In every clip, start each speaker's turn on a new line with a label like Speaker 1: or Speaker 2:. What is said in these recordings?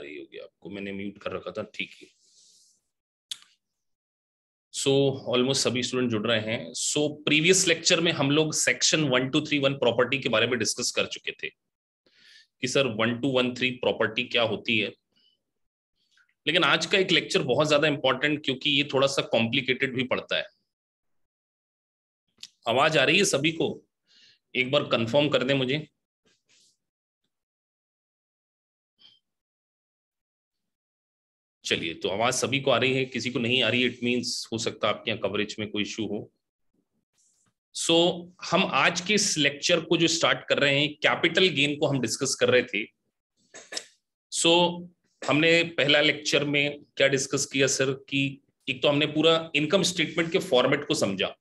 Speaker 1: रही होगी आपको, मैंने म्यूट कर रखा था, ठीक है। सो ऑलमोस्ट सभी स्टूडेंट जुड़ रहे हैं। सो प्रीवियस लेक्चर में हम लोग सेक्शन 1231 प्रॉपर्टी के बारे में डिस्कस कर चुके थे कि सर 1213 प्रॉपर्टी क्या होती है। लेकिन आज का एक लेक्चर बहुत ज्यादा इंपॉर्टेंट, क्योंकि ये थोड़ा सा कॉम्प्लिकेटेड भी पड़ता है। आवाज आ रही है सभी को? एक बार कंफर्म कर दें मुझे। चलिए, तो आवाज सभी को आ रही है, किसी को नहीं आ रही है, इट मींस हो सकता है आपके यहाँ कवरेज में कोई इश्यू हो। सो हम आज के इस लेक्चर को जो स्टार्ट कर रहे हैं, कैपिटल गेन को हम डिस्कस कर रहे थे। सो हमने पहला लेक्चर में क्या डिस्कस किया सर, कि एक तो हमने पूरा इनकम स्टेटमेंट के फॉर्मेट को समझा,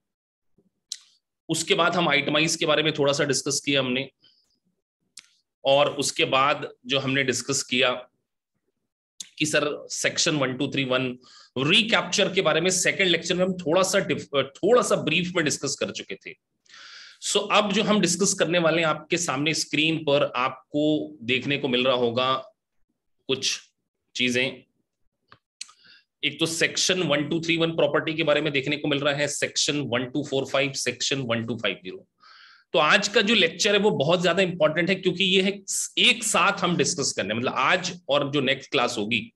Speaker 1: उसके बाद हम आइटमाइज के बारे में थोड़ा सा डिस्कस किया हमने, और उसके बाद जो हमने डिस्कस किया कि सर सेक्शन 1231 रिकैप्चर के बारे में सेकंड लेक्चर में हम थोड़ा सा ब्रीफ में डिस्कस कर चुके थे। सो अब जो हम डिस्कस करने वाले हैं, आपके सामने स्क्रीन पर आपको देखने को मिल रहा होगा कुछ चीजें। एक तो सेक्शन 1231 प्रॉपर्टी के बारे में देखने को मिल रहा है, सेक्शन 1245, सेक्शन 1250। तो आज का जो लेक्चर है वो बहुत ज्यादा इंपॉर्टेंट है, क्योंकि ये है एक साथ हम डिस्कस करने, मतलब आज और जो नेक्स्ट क्लास होगी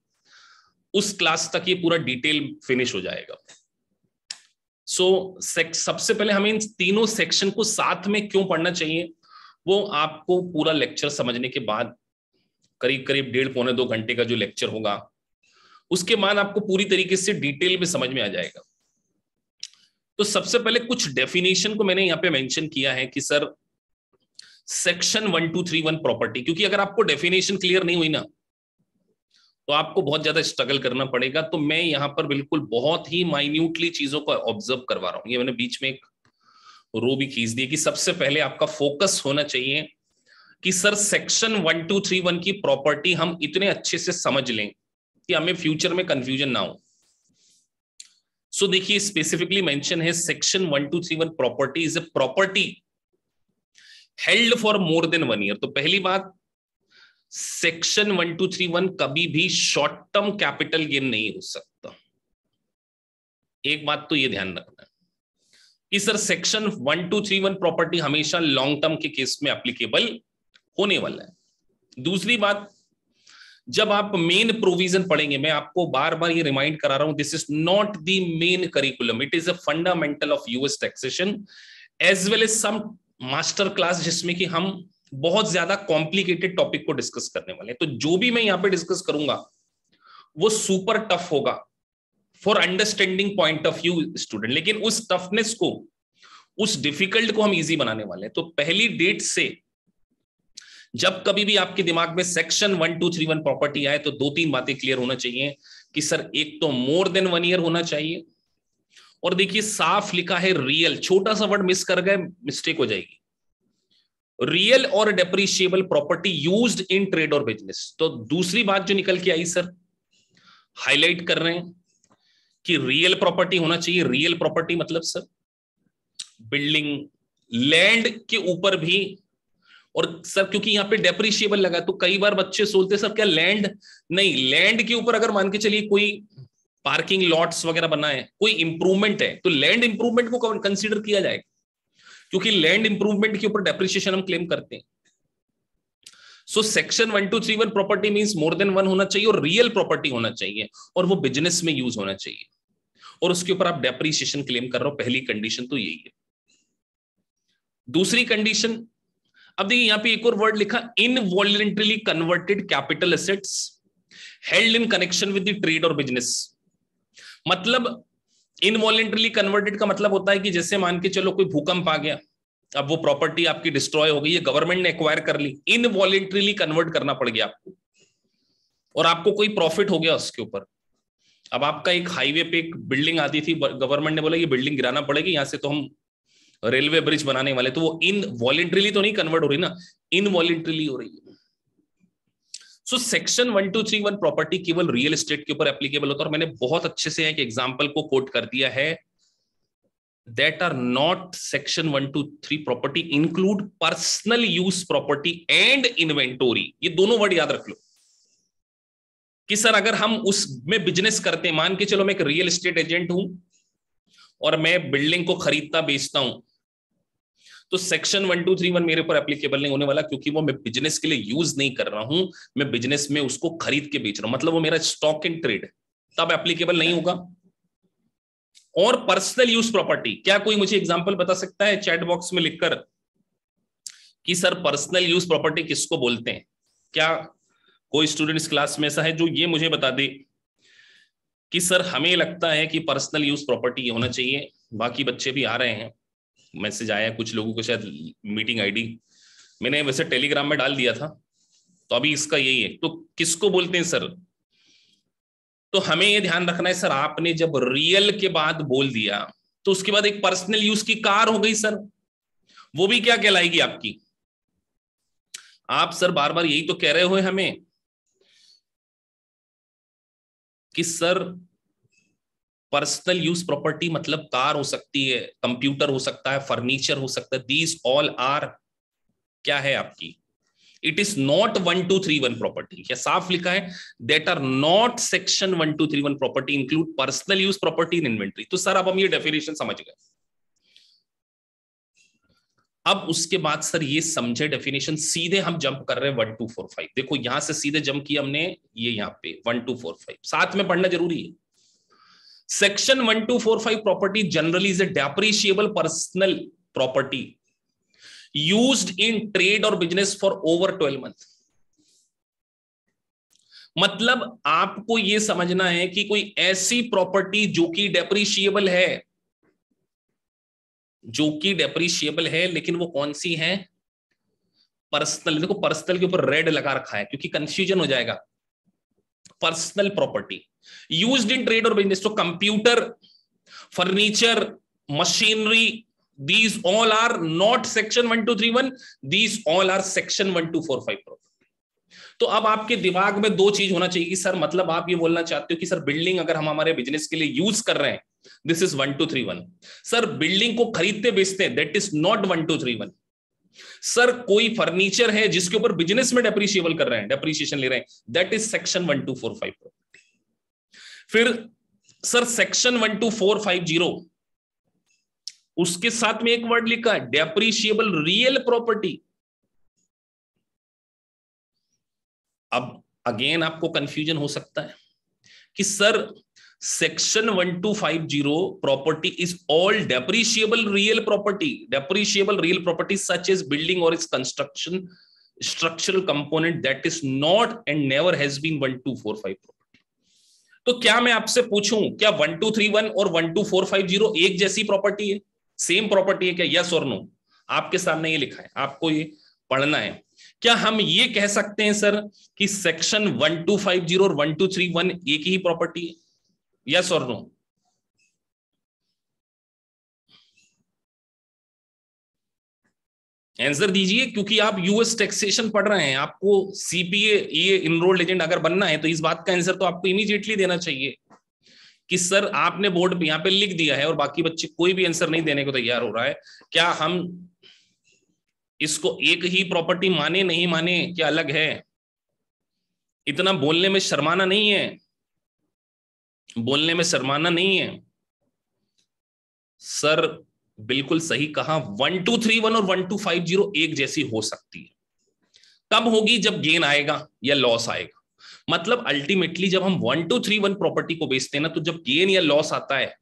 Speaker 1: उस क्लास तक ये पूरा डिटेल फिनिश हो जाएगा। सबसे पहले हमें इन तीनों सेक्शन को साथ में क्यों पढ़ना चाहिए, वो आपको पूरा लेक्चर समझने के बाद, करीब करीब 1.5-2 घंटे का जो लेक्चर होगा, उसके बाद आपको पूरी तरीके से डिटेल में समझ में आ जाएगा। तो सबसे पहले कुछ डेफिनेशन को मैंने यहां पे मेंशन किया है कि सर सेक्शन 1231 प्रॉपर्टी, क्योंकि अगर आपको डेफिनेशन क्लियर नहीं हुई ना तो आपको बहुत ज्यादा स्ट्रगल करना पड़ेगा। तो मैं यहां पर बिल्कुल बहुत ही माइन्यूटली चीजों को ऑब्जर्व करवा रहा हूं। ये मैंने बीच में एक रो भी खींच दी कि सबसे पहले आपका फोकस होना चाहिए कि सर सेक्शन 1231 की प्रॉपर्टी हम इतने अच्छे से समझ लें कि हमें फ्यूचर में कंफ्यूजन ना हो। सो देखिए, स्पेसिफिकली मेंशन है section 1231 property is a property held for more than 1 year. तो पहली बात, सेक्शन 1231 कभी भी शॉर्ट टर्म कैपिटल गेन नहीं हो सकता। एक बात तो ये ध्यान रखना है कि सर सेक्शन 1231 प्रॉपर्टी हमेशा लॉन्ग टर्म के केस में एप्लीकेबल होने वाला है। दूसरी बात, जब आप मेन प्रोविजन पढ़ेंगे, मैं आपको बार बार ये रिमाइंड करा रहा हूं, this is not the main curriculum, it is a fundamental of US taxation as well as some master class, जिसमें कि हम बहुत ज्यादा कॉम्प्लिकेटेड टॉपिक को डिस्कस करने वाले हैं। तो जो भी मैं यहां पे डिस्कस करूंगा वो सुपर टफ होगा for understanding point of view student, लेकिन उस टफनेस को, उस डिफिकल्ट को हम इजी बनाने वाले हैं। तो पहली डेट से जब कभी भी आपके दिमाग में सेक्शन 1231 प्रॉपर्टी आए तो 2-3 बातें क्लियर होना चाहिए कि सर एक तो मोर देन 1 ईयर होना चाहिए, और देखिए साफ लिखा है रियल, छोटा सा वर्ड मिस कर गए मिस्टेक हो जाएगी, रियल और depreciable property used in trade और बिजनेस। तो दूसरी बात जो निकल के आई सर, हाईलाइट कर रहे हैं कि रियल प्रॉपर्टी होना चाहिए। रियल प्रॉपर्टी मतलब सर बिल्डिंग, लैंड के ऊपर भी, और सर क्योंकि यहाँ पे डेप्रिशिएबल लगा तो कई बार बच्चे सोचते सर क्या लैंड नहीं, लैंड के ऊपर अगर मान के चलिए कोई पार्किंग लॉट्स वगैरह बना है, कोई इंप्रूवमेंट है, तो लैंड इंप्रूवमेंट को कंसीडर किया जाएगा, क्योंकि लैंड इंप्रूवमेंट के ऊपर डेप्रिसिएशन हम क्लेम करते हैं। So section 1231 property means more than 1 होना चाहिए और रियल प्रॉपर्टी होना चाहिए, और वो बिजनेस में यूज होना चाहिए, और उसके ऊपर आप डेप्रिसिएशन क्लेम कर रहे हो। पहली कंडीशन तो यही है। दूसरी कंडीशन, अब देखिए यहां पे एक और वर्ड लिखा, involuntarily converted capital assets held in connection with the trade और बिजनेस। मतलब इनवॉलंटरीली कन्वर्टेड का मतलब होता है कि जैसे मान के चलो कोई भूकंप आ गया, अब वो प्रॉपर्टी आपकी डिस्ट्रॉय हो गई, ये गवर्नमेंट ने एक्वायर कर ली, इनवॉलंटरीली कन्वर्ट करना पड़ गया आपको, और आपको कोई प्रॉफिट हो गया उसके ऊपर। अब आपका एक हाईवे पे एक बिल्डिंग आती थी, गवर्नमेंट ने बोला ये बिल्डिंग गिराना पड़ेगी, यहां से तो हम रेलवे ब्रिज बनाने वाले, तो वो इनवॉलंटरीली तो नहीं कन्वर्ट हो रही ना, इनवॉलंटरीली हो रही है। सो सेक्शन 1231 प्रॉपर्टी केवल रियल एस्टेट के ऊपर एप्लीकेबल होता है, और मैंने बहुत अच्छे से एक एग्जांपल को कोट कर दिया है, that are not section 123 property include personal use property and inventory। ये दोनों वर्ड याद रख लो। कि सर अगर हम उसमें बिजनेस करते हैं, मान के चलो मैं एक रियल एस्टेट एजेंट हूं और मैं बिल्डिंग को खरीदता बेचता हूं, तो सेक्शन 1231 मेरे ऊपर एप्लीकेबल नहीं होने वाला, क्योंकि वो मैं बिजनेस के लिए यूज नहीं कर रहा हूं, मैं बिजनेस में उसको खरीद के बेच रहा हूं, मतलब वो मेरा स्टॉक इन ट्रेड है, तब एप्लीकेबल नहीं होगा। और पर्सनल यूज प्रॉपर्टी, क्या कोई मुझे एग्जांपल बता सकता है चैट बॉक्स में लिखकर कि सर पर्सनल यूज प्रॉपर्टी किसको बोलते हैं? क्या कोई स्टूडेंट इस क्लास में ऐसा है जो ये मुझे बता दे कि सर हमें लगता है कि पर्सनल यूज प्रॉपर्टी ये होना चाहिए? बाकी बच्चे भी आ रहे हैं, मैसेज आया कुछ लोगों को, शायद मीटिंग आईडी मैंने वैसे टेलीग्राम में डाल दिया था, तो अभी इसका यही है। तो किसको बोलते हैं सर? तो हमें ये ध्यान रखना है सर, आपने जब रियल के बाद बोल दिया तो उसके बाद एक पर्सनल यूज की कार हो गई सर, वो भी क्या कहलाएगी आपकी? आप सर बार बार यही तो कह रहे हो हमें कि सर पर्सनल यूज प्रॉपर्टी मतलब कार हो सकती है, कंप्यूटर हो सकता है, फर्नीचर हो सकता है, दीज ऑल आर क्या है आपकी? It is not 1231 property. क्या साफ लिखा है? That are not section 1231 property include personal use property in inventory. तो सर अब हम ये डेफिनेशन समझ गए। अब उसके बाद सर ये समझे डेफिनेशन, सीधे हम जंप कर रहे हैं 1245। देखो यहां से सीधे जंप किया हमने, ये यहाँ पे 1245 साथ में पढ़ना जरूरी है। Section 1245 property generally is a depreciable personal property used in trade और बिजनेस फॉर ओवर 12 मंथ। मतलब आपको यह समझना है कि कोई ऐसी प्रॉपर्टी जो कि डेप्रिशिएबल है, जो कि डेप्रिशिएबल है, लेकिन वो कौन सी है? पर्सनल। देखो पर्सनल के ऊपर रेड लगा रखा है क्योंकि कंफ्यूजन हो जाएगा। Personal property used in trade और बिजनेस, तो computer, furniture, machinery, these all are not section 1231, these all are section 1245 property. तो अब आपके दिमाग में दो चीज होना चाहिए कि सर मतलब आप ये बोलना चाहते हो कि सर बिल्डिंग अगर हम हमारे बिजनेस के लिए यूज कर रहे हैं, दिस इज 1231। सर बिल्डिंग को खरीदते बेचते हैं, दैट इज नॉट 1231। सर कोई फर्नीचर है जिसके ऊपर बिजनेस में डेप्रिशिएबल कर रहे हैं, डेप्रिसिएशन ले रहे हैं, दैट इज सेक्शन 1245 प्रॉपर्टी। फिर सर सेक्शन 12450, उसके साथ में एक वर्ड लिखा है डेप्रिशिएबल रियल प्रॉपर्टी। अब अगेन आपको कंफ्यूजन हो सकता है कि sir section 1250 property is all depreciable real property, depreciable real property such as building और its construction structural component that is not and never has been 1245 property. तो क्या मैं आपसे पूछूं, क्या 1231 और 12450 एक जैसी प्रॉपर्टी है, सेम प्रॉपर्टी है क्या? यस और नो? आपके सामने ये लिखा है, आपको ये पढ़ना है। क्या हम ये कह सकते हैं सर कि सेक्शन 1250 और 1231 एक ही प्रॉपर्टी है? यस और नो? आंसर दीजिए, क्योंकि आप यूएस टैक्सेशन पढ़ रहे हैं, आपको सीपीए ये इनरोल्ड एजेंट अगर बनना है तो इस बात का आंसर तो आपको इमीडिएटली देना चाहिए कि सर आपने बोर्ड पे यहां पे लिख दिया है और बाकी बच्चे कोई भी आंसर नहीं देने को तैयार हो रहा है। क्या हम इसको एक ही प्रॉपर्टी माने, नहीं माने, क्या अलग है? इतना बोलने में शर्माना नहीं है, बोलने में शर्माना नहीं है। सर बिल्कुल सही कहा, 1231 और 1250 एक जैसी हो सकती है। कब होगी? जब गेन आएगा या लॉस आएगा। मतलब अल्टीमेटली जब हम 1231 प्रॉपर्टी को बेचते हैं ना, तो जब गेन या लॉस आता है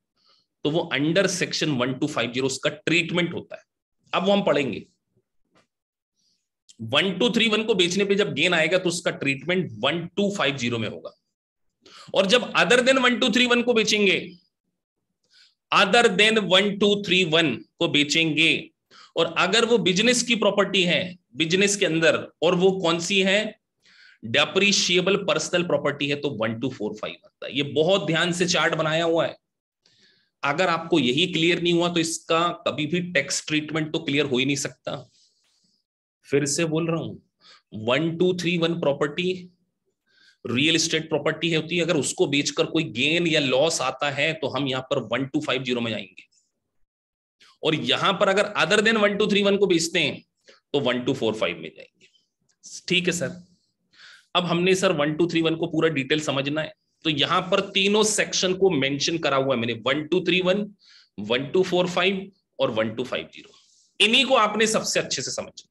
Speaker 1: तो वो अंडर सेक्शन 1250 उसका ट्रीटमेंट होता है। अब वो हम पढ़ेंगे। 1231 को बेचने पे जब गेन आएगा तो उसका ट्रीटमेंट 1250 में होगा, और जब अदर देन 1231 को बेचेंगे, अदर देन 1231 को बेचेंगे, और अगर वो बिजनेस की प्रॉपर्टी है, बिजनेस के अंदर, और वो कौन सी है? डेप्रिशिएबल पर्सनल प्रॉपर्टी है, तो 1245 आता है। ये बहुत ध्यान से चार्ट बनाया हुआ है। अगर आपको यही क्लियर नहीं हुआ तो इसका कभी भी टैक्स ट्रीटमेंट तो क्लियर हो ही नहीं सकता। फिर से बोल रहा हूं, 1231 प्रॉपर्टी रियल एस्टेट प्रॉपर्टी होती है, अगर उसको बेचकर कोई गेन या लॉस आता है तो हम यहां पर 1250 में जाएंगे, और यहां पर अगर अदर देन 1231 को बेचते हैं तो 1245 में जाएंगे। ठीक है सर। अब हमने सर 1231 को पूरा डिटेल समझना है, तो यहां पर तीनों सेक्शन को मेंशन करा हुआ है मैंने, 1231, 1245 और 1250। इन्हीं को आपने सबसे अच्छे से समझना है।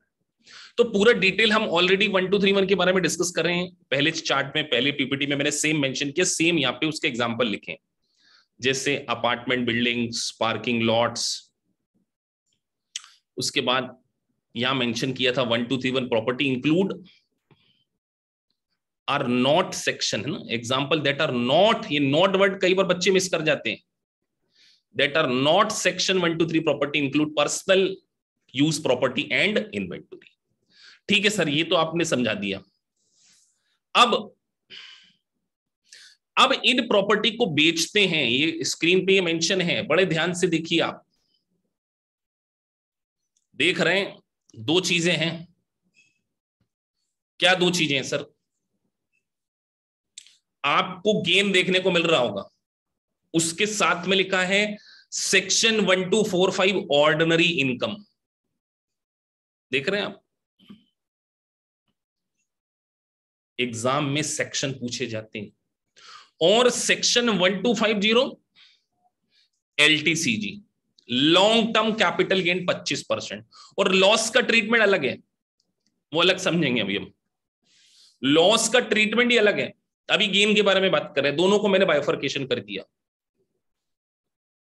Speaker 1: तो पूरा डिटेल हम ऑलरेडी 1231 के बारे में डिस्कस कर रहे हैं, पहले चार्ट में, पहले पीपीटी में मैंने सेम मेंशन किया, सेम यहाँ पे उसके एग्जांपल लिखे, जैसे अपार्टमेंट बिल्डिंग्स, पार्किंग लॉट्स। उसके बाद यहां मेंशन किया था 1231 property include are not section, है ना, एग्जाम्पल दैट आर नॉट, ये नॉट वर्ड कई बार बच्चे मिस कर जाते हैं, that are not section 123 property include personal use property and inventory. ठीक है सर, ये तो आपने समझा दिया। अब इन प्रॉपर्टी को बेचते हैं, ये स्क्रीन पे ये मेंशन है, बड़े ध्यान से देखिए, आप देख रहे हैं दो चीजें हैं। क्या दो चीजें हैं सर? आपको गेन देखने को मिल रहा होगा, उसके साथ में लिखा है सेक्शन 1245 ऑर्डिनरी इनकम, देख रहे हैं आप? एग्जाम में सेक्शन पूछे जाते हैं। और section 1250 LTCG, long term capital gain 25%, और लॉस का ट्रीटमेंट अलग है, वो अलग समझेंगे अभी हम। लॉस का ट्रीटमेंट ही अलग है, अभी गेन के बारे में बात कर रहे हैं, दोनों को मैंने बाइफर्केशन कर दिया।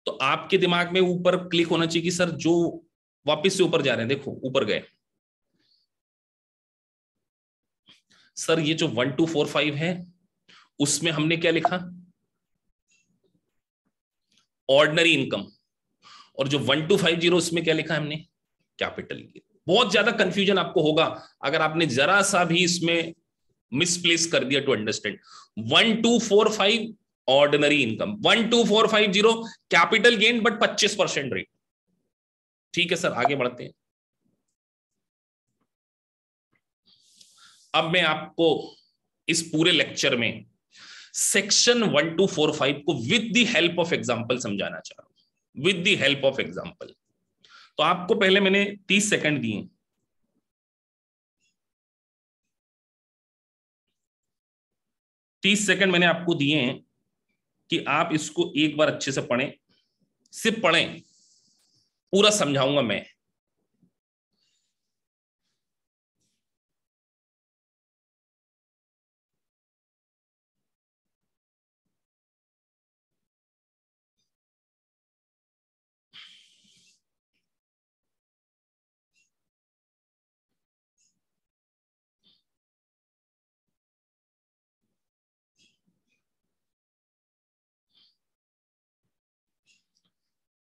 Speaker 1: तो आपके दिमाग में ऊपर क्लिक होना चाहिए कि सर जो वापस से ऊपर जा रहे हैं, देखो ऊपर गए सर, ये जो 1245 है उसमें हमने क्या लिखा, ऑर्डिनरी इनकम, और जो 1250 उसमें क्या लिखा हमने, कैपिटल गेन। बहुत ज्यादा कंफ्यूजन आपको होगा अगर आपने जरा सा भी इसमें मिसप्लेस कर दिया to understand. 1245 ordinary income, 12450 capital gain but 25% rate. ठीक है सर, आगे बढ़ते हैं। अब मैं आपको इस पूरे लेक्चर में सेक्शन 1245 को with the help of example समझाना चाह रहा हूं, with the help of example. तो आपको पहले मैंने 30 सेकंड दिए, 30 सेकंड मैंने आपको दिए हैं कि आप इसको एक बार अच्छे से पढ़ें, सिर्फ पढ़ें, पूरा समझाऊंगा मैं।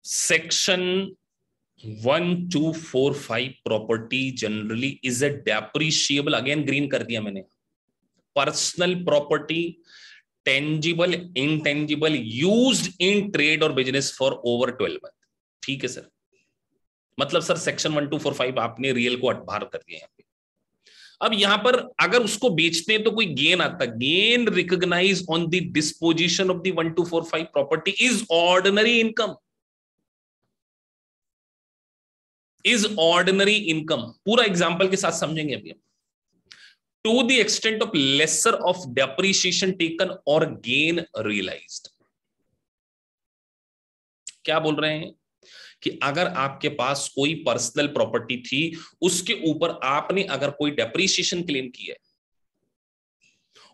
Speaker 1: Section 1245 property generally is a depreciable, again green कर दिया मैंने, personal property, tangible intangible used in trade और बिजनेस फॉर ओवर 12 मंथ। ठीक है सर, मतलब सर सेक्शन 1245 आपने रियल को बाहर कर दिया यहाँ पे। अब यहां पर अगर उसको बेचते हैं तो कोई गेन आता, gain recognise on the disposition of the 1245 property is ordinary income, is ordinary income. पूरा एग्जांपल के साथ समझेंगे अभी हम। To the extent of lesser of depreciation taken और गेन रियलाइज्ड। क्या बोल रहे हैं कि अगर आपके पास कोई पर्सनल प्रॉपर्टी थी, उसके ऊपर आपने अगर कोई डेप्रिसिएशन क्लेम किया है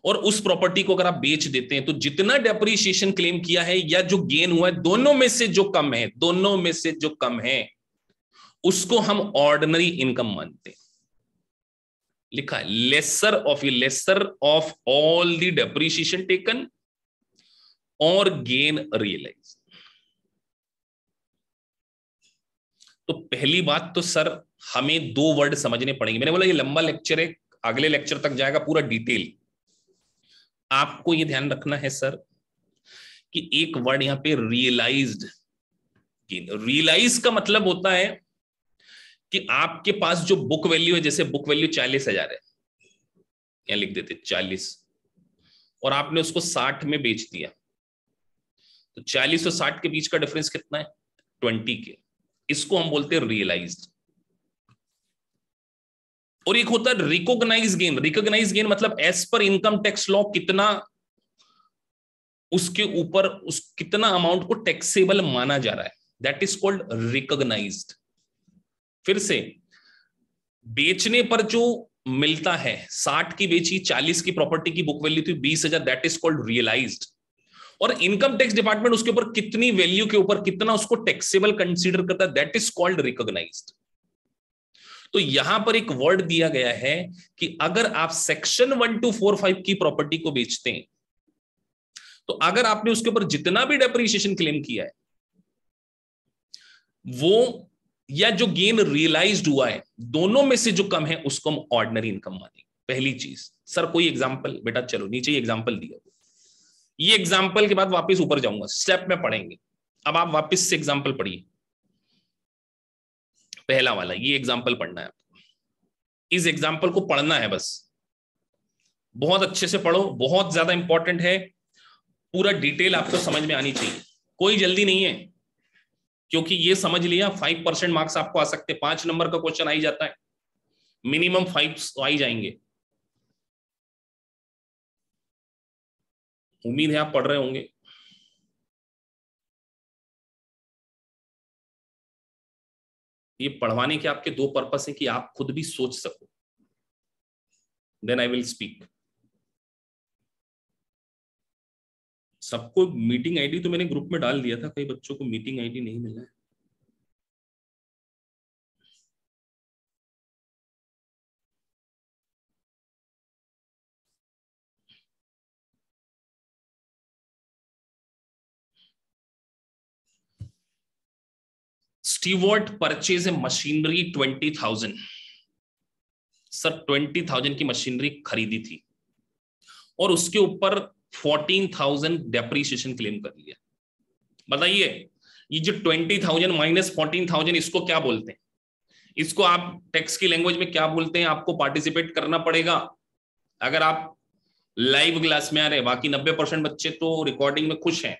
Speaker 1: और उस प्रॉपर्टी को अगर आप बेच देते हैं, तो जितना डेप्रिसिएशन क्लेम किया है या जो गेन हुआ है, दोनों में से जो कम है, दोनों में से जो कम है, उसको हम ऑर्डिनरी इनकम मानते हैं। लिखा है lesser of all the depreciation taken और गेन रियलाइज। तो पहली बात तो सर हमें दो वर्ड समझने पड़ेंगे। मैंने बोला ये लंबा लेक्चर है, अगले लेक्चर तक जाएगा पूरा डिटेल। आपको ये ध्यान रखना है सर कि एक वर्ड यहां पे रियलाइज्ड गेन। रियलाइज का मतलब होता है कि आपके पास जो बुक वैल्यू है, जैसे बुक वैल्यू 40,000 है, यहां लिख देते 40, और आपने उसको 60 में बेच दिया, तो 40 और 60 के बीच का डिफरेंस कितना है, 20 के। इसको हम बोलते हैं रियलाइज्ड। और एक होता है रिकॉग्नाइज गेन। रिकॉग्नाइज गेन मतलब as per income tax law कितना उसके ऊपर उस कितना अमाउंट को टैक्सेबल माना जा रहा है, दैट इज कॉल्ड रिकॉग्नाइज्ड। फिर से बेचने पर जो मिलता है, 60 की बेची, 40 की प्रॉपर्टी की बुक वैल्यू थी 20,000, दैट इज कॉल्ड रियलाइज्ड। और इनकम टैक्स डिपार्टमेंट उसके ऊपर कितनी वैल्यू के ऊपर कितना उसको टैक्सेबल कंसीडर करता है, दैट इज कॉल्ड रिकॉग्नाइज्ड। तो यहां पर एक वर्ड दिया गया है कि अगर आप सेक्शन 1245 की प्रॉपर्टी को बेचते हैं तो अगर आपने उसके ऊपर जितना भी डेप्रिसिएशन क्लेम किया है वो या जो गेन रियलाइज्ड हुआ है, दोनों में से जो कम है उसको हम ऑर्डिनरी इनकम मानेंगे। पहली चीज। सर कोई एग्जांपल? बेटा चलो नीचे ही एग्जांपल दिया, ये एग्जांपल के बाद वापस ऊपर जाऊंगा, स्टेप में पढ़ेंगे। अब आप वापस से एग्जांपल पढ़िए, पहला वाला ये एग्जांपल पढ़ना है आपको। इस एग्जांपल को पढ़ना है बस, बहुत अच्छे से पढ़ो, बहुत ज्यादा इंपॉर्टेंट है, पूरा डिटेल आपको समझ में आनी चाहिए, कोई जल्दी नहीं है, क्योंकि ये समझ लिया 5% मार्क्स आपको आ सकते, 5 नंबर का क्वेश्चन आ ही जाता है, मिनिमम 5 तो आ ही जाएंगे। उम्मीद है आप पढ़ रहे होंगे। ये पढ़वाने के आपके 2 पर्पस है कि आप खुद भी सोच सको, देन आई विल स्पीक। सबको मीटिंग आईडी तो मैंने ग्रुप में डाल दिया था, कई बच्चों को मीटिंग आईडी नहीं मिला है। Stewart purchase a machinery 20,000। Sir 20,000 की मशीनरी खरीदी थी और उसके ऊपर 14,000 डेप्रीशिएशन क्लेम कर लिया। बताइए ये जो 20,000 माइनस 14,000 इसको क्या बोलते हैं? इसको आप टैक्स की लैंग्वेज में क्या बोलते हैं? आपको पार्टिसिपेट करना पड़ेगा अगर आप लाइव क्लास में आ रहे। बाकी 90% बच्चे तो रिकॉर्डिंग में खुश हैं,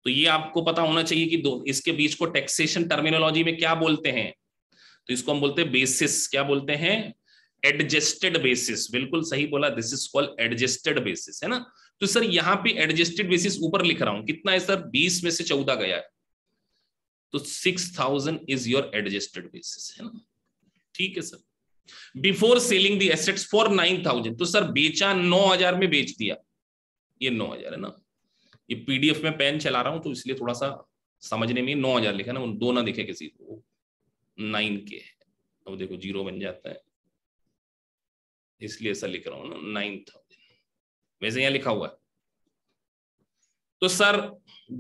Speaker 1: तो ये आपको पता होना चाहिए कि इसके बीच को टैक्सेशन टर्मिनोलॉजी में क्या बोलते हैं। तो इसको हम बोलते हैं बेसिस। क्या बोलते हैं? Adjusted basis. बिल्कुल सही बोला, this is called adjusted basis, है ना। तो सर यहाँ पे एडजस्टेड बेसिस ऊपर लिख रहा हूं, कितना है सर? 20 में से 14 गया है, तो 6,000 इज योर एडजस्टेड बेसिस, है ना। ठीक है sir. Before selling the assets for 9,000, तो सर बेचा 9,000 में बेच दिया, ये 9,000 है ना। ये पीडीएफ में पेन चला रहा हूं तो इसलिए थोड़ा सा समझने में 9,000 लिखा ना, दो ना दिखे किसी को, 9 के है। अब देखो 0 बन जाता है, इसलिए ऐसा लिख रहा हूं ना 9,000, वैसे यहां लिखा हुआ है। तो सर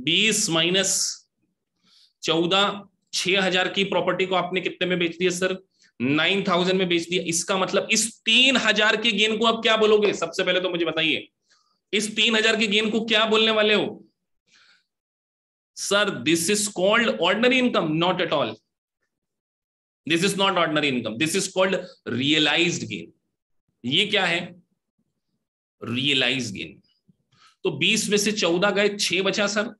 Speaker 1: 20 माइनस 14, 6,000 की प्रॉपर्टी को आपने कितने में बेच दिया सर? 9,000 में बेच दिया। इसका मतलब इस 3,000 के गेन को आप क्या बोलोगे? सबसे पहले तो मुझे बताइए, इस 3,000 के गेन को क्या बोलने वाले हो? Sir this is called ordinary income? Not at all, this is not ordinary income, this is called realised gain. ये क्या है? Realised gain. तो 20 में से 14 गए, 6 बचा सर।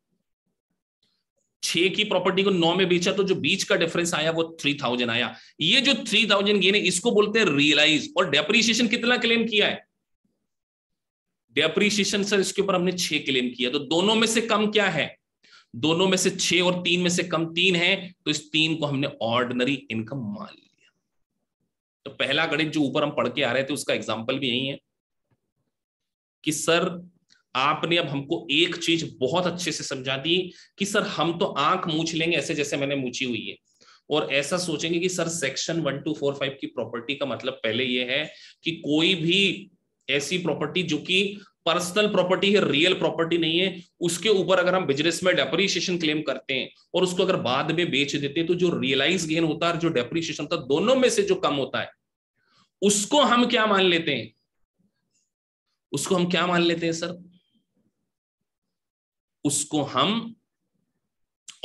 Speaker 1: 6 की प्रॉपर्टी को 9 में बेचा, तो जो बीच का डिफरेंस आया वो 3,000 आया। ये जो 3,000 गेन है इसको बोलते हैं रियलाइज। और डेप्रीशिएशन कितना क्लेम किया है? डेप्रीशिएशन सर इसके ऊपर हमने 6 क्लेम किया, तो दोनों में से कम क्या है? दोनों में से 6 और 3 में से कम 3 है, तो इस 3 को हमने ऑर्डिनरी इनकम मान लिया। तो पहला गणित जो ऊपर हम पढ़ के आ रहे थे उसका एग्जाम्पल भी यही है कि सर आपने अब हमको एक चीज बहुत अच्छे से समझा दी कि सर हम तो आंख मूछ लेंगे ऐसे जैसे मैंने मूछी हुई है, और ऐसा सोचेंगे कि सर सेक्शन 1245 की प्रॉपर्टी का मतलब पहले यह है कि कोई भी ऐसी प्रॉपर्टी जो कि पर्सनल प्रॉपर्टी है, रियल प्रॉपर्टी नहीं है, उसके ऊपर अगर हम बिजनेस में डेप्रीशिएशन क्लेम करते हैं और उसको अगर बाद में बेच देते हैं, तो जो रियलाइज गेन होता है और जो डेप्रीशिएशन होता है, दोनों में से जो कम होता है उसको हम क्या मान लेते हैं? उसको हम क्या मान लेते हैं सर? उसको हम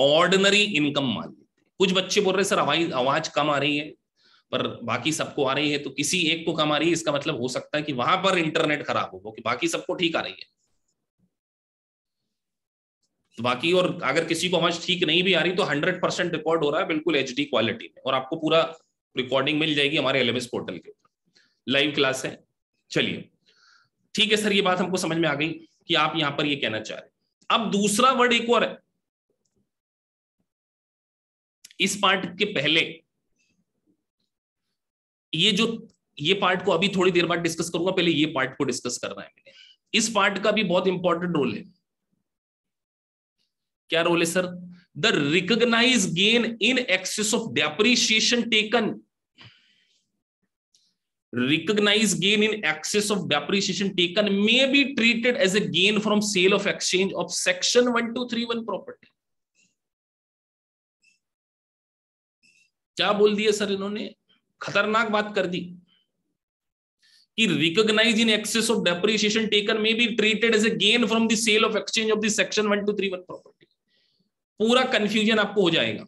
Speaker 1: ऑर्डिनरी इनकम मान लेते हैं। कुछ बच्चे बोल रहे हैं सर आवाज कम आ रही है, पर बाकी सबको आ रही है, तो किसी एक को कम आ रही है, इसका मतलब हो सकता है कि वहां पर इंटरनेट खराब हो, कि बाकी सबको ठीक आ रही है। तो बाकी और अगर किसी को आवाज ठीक नहीं भी आ रही तो 100% रिकॉर्ड हो रहा है बिल्कुल एचडी क्वालिटी में, और आपको पूरा रिकॉर्डिंग मिल जाएगी हमारे एलएमएस पोर्टल के ऊपर, लाइव क्लास है। चलिए ठीक है सर, ये बात हमको समझ में आ गई कि आप यहां पर ये कहना चाह रहे हैं। अब दूसरा वर्ड एक और है इस पार्ट के पहले, ये पार्ट को अभी थोड़ी देर बाद डिस्कस करूंगा, पहले ये पार्ट को डिस्कस करना है मैंने। इस पार्ट का भी बहुत इंपॉर्टेंट रोल है। क्या रोल है sir? The recognise gain in excess of depreciation taken, recognise gain in excess of depreciation taken may be treated as a gain from sale of exchange of section 1231 property. क्या बोल दिया sir इन्होंने? खतरनाक बात कर दी कि recognise in excess of depreciation taken may be treated as a gain from the sale of exchange of the section 1231 property. पूरा कंफ्यूजन आपको हो जाएगा।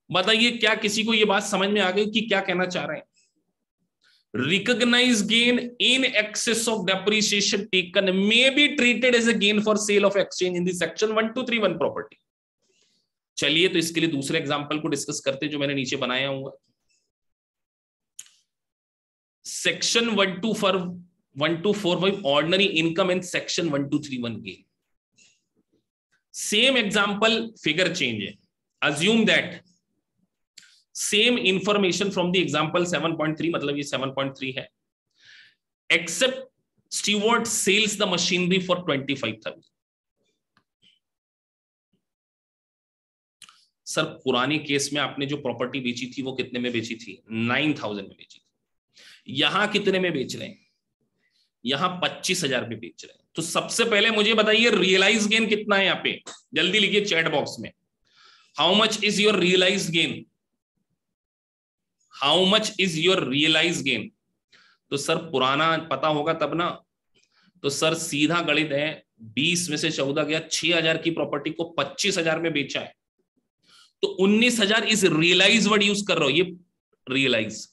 Speaker 1: बताइए क्या किसी को यह बात समझ में आ गई कि क्या कहना चाह रहे हैं? Recognise gain in excess of depreciation taken may be treated as a gain for sale of exchange in the section 1231 property. चलिए तो इसके लिए दूसरे एग्जांपल को डिस्कस करते हैं जो मैंने नीचे बनाया हुआ। Section 1245 ordinary income and section 1231 gain. Same example, figure change है। Assume that same information from the example 7.3, मतलब ये 7.3 है। Except Steward sells the machinery for 25,000। Sir पुराने केस में आपने जो प्रॉपर्टी बेची थी वो कितने में बेची थी? 9,000 में बेची थी। यहां कितने में बेच रहे हैं? यहां 25,000 में बेच रहे हैं। तो सबसे पहले मुझे बताइए रियलाइज गेन कितना है? यहाँ पे जल्दी लिखिए चैट बॉक्स में, how much is your realise gain? How much is your realise gain? तो सर पुराना पता होगा तब ना। तो सर सीधा गणित है, 20 में से 14 गया, 6,000 की प्रॉपर्टी को 25,000 में बेचा है, तो 19,000 इस रियलाइज वर्ड यूज कर रहा हूं, ये रियलाइज।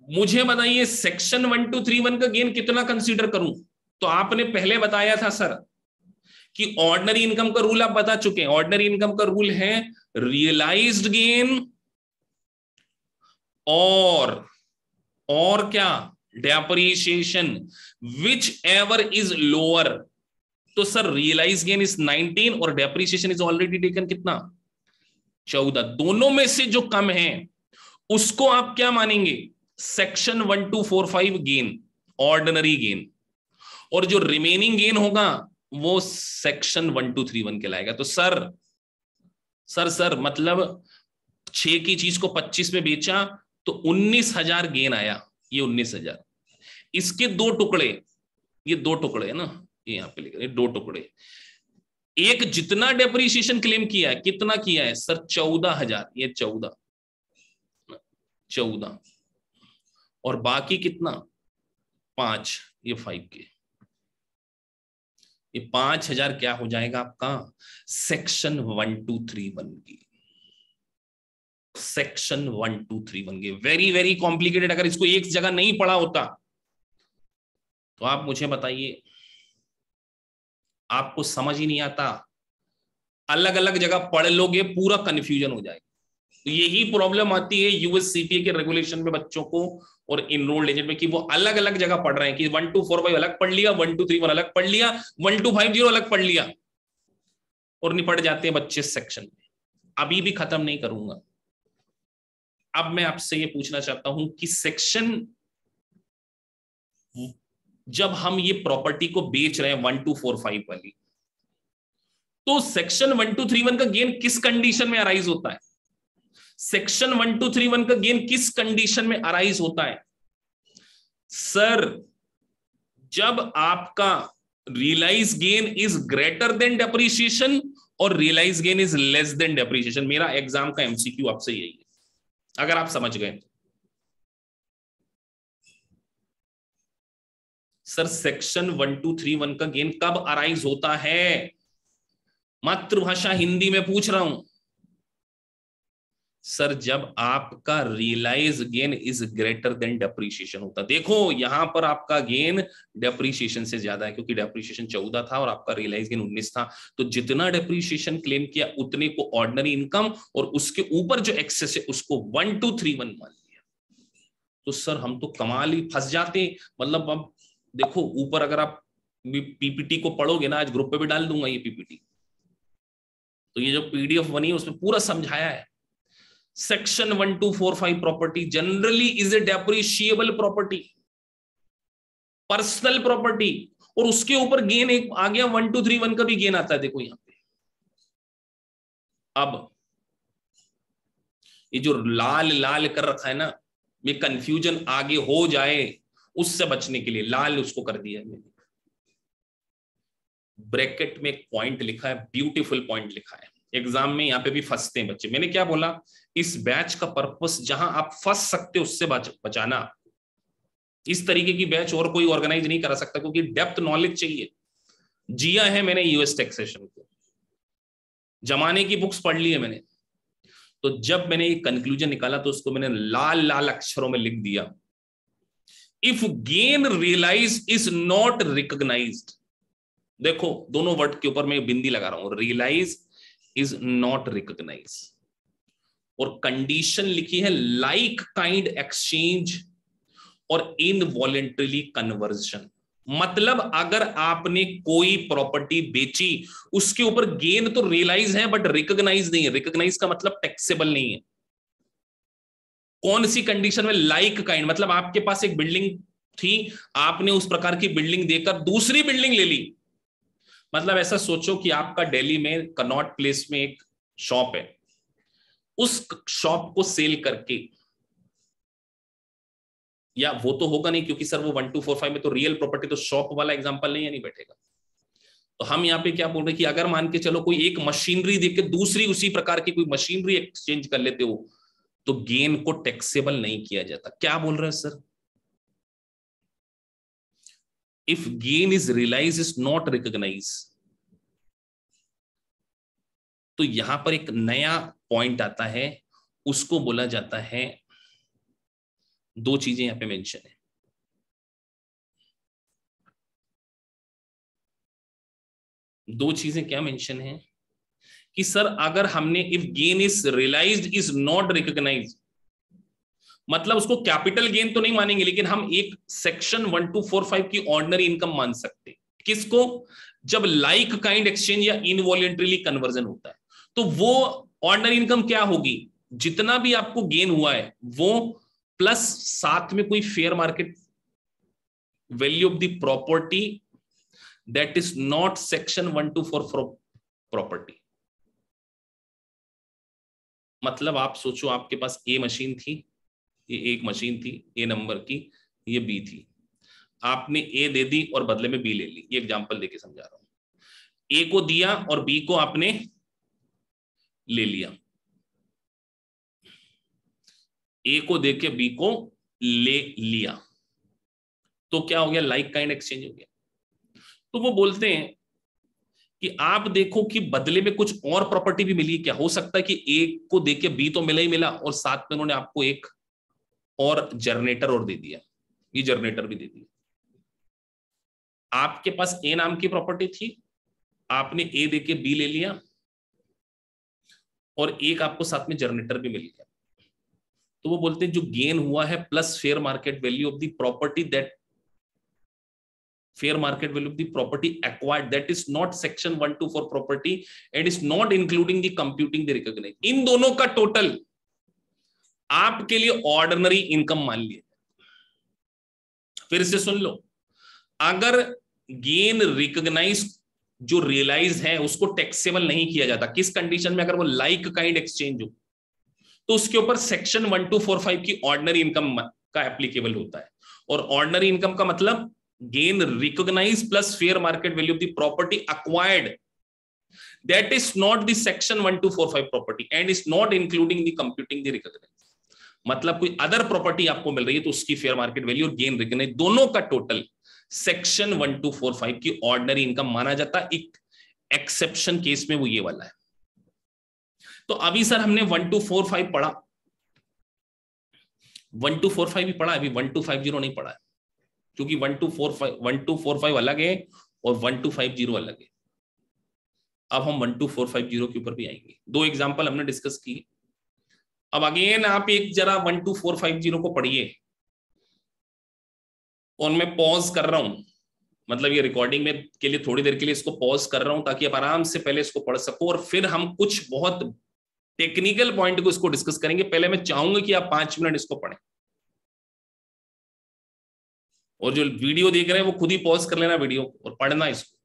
Speaker 1: मुझे बताइए सेक्शन 1231 का गेन कितना कंसीडर करूं? तो आपने पहले बताया था सर कि ऑर्डिनरी इनकम का रूल आप बता चुके हैं। ऑर्डिनरी इनकम का रूल है रियलाइज्ड गेन और क्या? Depreciation, which ever is lower. तो सर रियलाइज गेन इज 19 और डेप्रिसिएशन इज ऑलरेडी टेकन कितना? 14। दोनों में से जो कम है उसको आप क्या मानेंगे? सेक्शन 1245 गेन, ऑर्डिनरी गेन, और जो रिमेनिंग गेन होगा वो सेक्शन 1231 कहलाएगा। तो सर मतलब 6 की चीज को 25 में बेचा तो 19,000 गेन आया, ये 19,000। इसके 2 टुकड़े, ये 2 टुकड़े है ना, ये यहां पे लिखा है 2 टुकड़े। एक जितना डेप्रिसिएशन क्लेम किया है, कितना किया है सर? 14,000, ये 14, और बाकी कितना? 5, ये 5 के। ये 5,000 क्या हो जाएगा आपका? सेक्शन 1231 की, सेक्शन 1231 के। Very very complicated. अगर इसको एक जगह नहीं पढ़ा होता तो आप मुझे बताइए, आपको समझ ही नहीं आता, अलग अलग जगह पढ़ लोगे पूरा कंफ्यूजन हो जाएगा। तो यही प्रॉब्लम आती है यूएससीपीए के रेगुलेशन में बच्चों को और इनरोल्ड एजेंट में, कि वो अलग अलग जगह पढ़ रहे हैं कि 1245 अलग पढ़ लिया, 1231 अलग पढ़ लिया, 1250 अलग पढ़ लिया, और निपट जाते हैं बच्चे सेक्शन में। अभी भी खत्म नहीं करूंगा। अब मैं आपसे ये पूछना चाहता हूं कि सेक्शन, जब हम ये प्रॉपर्टी को बेच रहे हैं 1245 वाली, तो सेक्शन 1231 का गेन किस कंडीशन में अराइज होता है? सेक्शन 1231 का गेन किस कंडीशन में अराइज होता है? सर जब आपका realise gain is greater than depreciation और realise gain is less than depreciation. मेरा एग्जाम का एमसीक्यू आपसे यही है, अगर आप समझ गए। सर सेक्शन 1231 का गेन कब अराइज होता है? मातृभाषा हिंदी में पूछ रहा हूं। सर जब आपका realise gain is greater than depreciation होता, देखो यहां पर आपका गेन डेप्रीशिएशन से ज्यादा है क्योंकि डेप्रीशिएशन 14 था और आपका रियलाइज गेन 19 था, तो जितना डेप्रीशिएशन क्लेम किया उतने को ऑर्डिनरी इनकम और उसके ऊपर जो एक्सेस है उसको 1231 मान लिया। तो सर हम तो कमाल ही फंस जाते हैं। मतलब अब देखो ऊपर अगर आप पीपीटी को पढ़ोगे ना, आज ग्रुप पे भी डाल दूंगा ये पीपीटी, तो ये जो पीडीएफ बनी है उसमें पूरा समझाया है। Section 1245 property generally is a depreciable property, personal property, और उसके ऊपर गेन एक आ गया 1231 का भी गेन आता है। देखो यहां पे अब ये जो लाल लाल कर रखा है ना, ये कंफ्यूजन आगे हो जाए उससे बचने के लिए लाल उसको कर दिया है मैंने। ब्रैकेट में एक पॉइंट लिखा है, ब्यूटीफुल पॉइंट लिखा है, एग्जाम में यहाँ पे भी फंसते हैं बच्चे। मैंने क्या बोला, इस बैच का पर्पस जहां आप फंस सकते हो उससे बचाना। इस तरीके की बैच और कोई ऑर्गेनाइज नहीं करा सकता क्योंकि डेप्थ नॉलेज चाहिए। जिया है मैंने यूएस टैक्सेशन को, जमाने की बुक्स पढ़ ली है मैंने। तो जब मैंने ये कंक्लूजन निकाला तो उसको मैंने लाल लाल अक्षरों में लिख दिया, if gain realise is not recognised. देखो दोनों वर्ड के ऊपर मैं बिंदी लगा रहा हूं, रियलाइज इज नॉट रिकॉग्नाइज, और कंडीशन लिखी है लाइक काइंड एक्सचेंज और इनवॉलेंटरीली कन्वर्जन। मतलब अगर आपने कोई प्रॉपर्टी बेची उसके ऊपर गेन तो रियलाइज है बट रिकॉग्नाइज नहीं है। रिकॉग्नाइज का मतलब टैक्सेबल नहीं है। कौन सी कंडीशन में, लाइक काइंड, मतलब आपके पास एक बिल्डिंग थी, आपने उस प्रकार की बिल्डिंग देकर दूसरी बिल्डिंग ले ली। मतलब ऐसा सोचो कि आपका दिल्ली में कनॉट प्लेस में एक शॉप है, उस शॉप को सेल करके, या वो तो होगा नहीं क्योंकि सर वो 1245 में तो रियल प्रॉपर्टी, तो शॉप वाला एग्जांपल नहीं है, नहीं बैठेगा। तो हम यहाँ पे क्या बोल रहे हैं कि अगर मान के चलो कोई एक मशीनरी देके दूसरी उसी प्रकार की कोई मशीनरी एक्सचेंज कर लेते हो तो गेन को टैक्सेबल नहीं किया जाता। क्या बोल रहे हैं sir, if gain is realise is not recognise. तो यहां पर एक नया पॉइंट आता है, उसको बोला जाता है, दो चीजें यहां पे मेंशन है। दो चीजें क्या मेंशन है कि सर अगर हमने if gain is realised is not recognised, मतलब उसको कैपिटल गेन तो नहीं मानेंगे लेकिन हम एक सेक्शन 1245 की ऑर्डिनरी इनकम मान सकते। किसको, जब लाइक काइंड एक्सचेंज या इनवॉलेंटरीली कन्वर्जन होता है तो वो ऑर्डिनरी इनकम क्या होगी, जितना भी आपको गेन हुआ है वो प्लस साथ में कोई fair market value of the property that is not section 124 property. मतलब आप सोचो आपके पास ए मशीन थी, ये एक मशीन थी ए नंबर की, ये बी थी, आपने ए दे दी और बदले में बी ले ली। ये एग्जांपल देके समझा रहा हूं। ए को दिया और बी को आपने ले लिया, ए को देके बी को ले लिया, तो क्या हो गया, लाइक काइंड एक्सचेंज हो गया। तो वो बोलते हैं कि आप देखो कि बदले में कुछ और प्रॉपर्टी भी मिली। क्या हो सकता है कि ए को देके बी तो मिला ही मिला और साथ में उन्होंने आपको एक और जनरेटर और दे दिया, ये जनरेटर भी दे दिया। आपके पास ए नाम की प्रॉपर्टी थी, आपने ए देके बी ले लिया और एक आपको साथ में जनरेटर भी मिल गया। तो वो बोलते हैं जो गेन हुआ है plus fair market value of the property that fair market value of the property acquired that is not section 124 property and is not including the computing the recognize, इन दोनों का टोटल आपके लिए ऑर्डिनरी इनकम मान लिए। फिर से सुन लो, अगर gain recognise जो रियलाइज है उसको टैक्सेबल नहीं किया जाता, किस कंडीशन में, अगर वो लाइक काइंड एक्सचेंज हो तो उसके ऊपर सेक्शन 1245 की ऑर्डिनरी इनकम का एप्लीकेबल होता है। और ऑर्डिनरी इनकम का मतलब gain recognized plus fair market value of the property acquired that is not the section 1245 property and is not including the computing the recognized। मतलब कोई अदर प्रॉपर्टी आपको मिल रही है तो उसकी फेयर मार्केट वैल्यू और गेन रिकॉग्नाइज दोनों का टोटल सेक्शन 1245 की ऑर्डिनरी इनकम माना जाता है। एक एक्सेप्शन केस में वो ये वाला है। तो अभी सर हमने 1245 पढ़ा, 1245 भी पढ़ा, अभी 1250 नहीं पढ़ा है, क्योंकि 1245 अलग है और 1250 अलग है। अब हम 12450 के ऊपर भी आएंगे, दो एग्जांपल हमने डिस्कस किए। अब अगेन आप एक जरा 12450 को पढ़िए, और मैं पॉज कर रहा हूं, मतलब ये रिकॉर्डिंग में के लिए थोड़ी देर के लिए इसको पॉज कर रहा हूं ताकि आप आराम से पहले इसको पढ़ सको, और फिर हम कुछ बहुत टेक्निकल पॉइंट को इसको डिस्कस करेंगे। पहले मैं चाहूंगा कि आप 5 मिनट इसको पढ़ें, और जो वीडियो देख रहे हैं वो खुद ही पॉज कर लेना वीडियो और पढ़ना इसको।